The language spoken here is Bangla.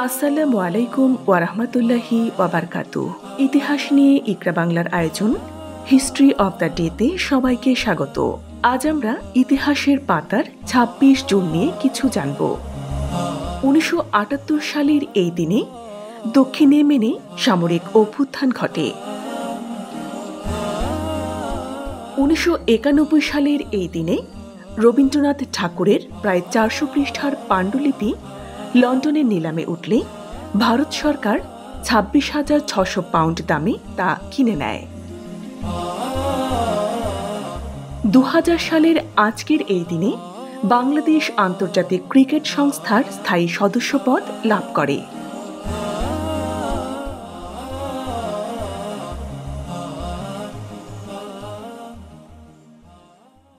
আসসালামু আলাইকুম ওয়ারাহমাতুল্লাহি ওয়াবারকাতুহ। ইতিহাস নিয়ে ইকরা বাংলার আয়োজন হিস্ট্রি অব দ্য ডেতে সবাইকে স্বাগত। আজ আমরা ইতিহাসের পাতার ২৬ জুন নিয়ে কিছু জানব। ১৯৭৮ সালের এই দিনে দক্ষিণ ইয়েমেনে সামরিক অভ্যুত্থান ঘটে। ১৯৯১ সালের এই দিনে রবীন্দ্রনাথ ঠাকুরের প্রায় ৪০০ পৃষ্ঠার পাণ্ডুলিপি লন্ডনের নিলামে উঠলে ভারত সরকার ২৬,৬০০ পাউন্ড দামে তা কিনে নেয়। ২০০০ সালের আজকের এই দিনে বাংলাদেশ আন্তর্জাতিক ক্রিকেট সংস্থার স্থায়ী সদস্যপদ লাভ করে।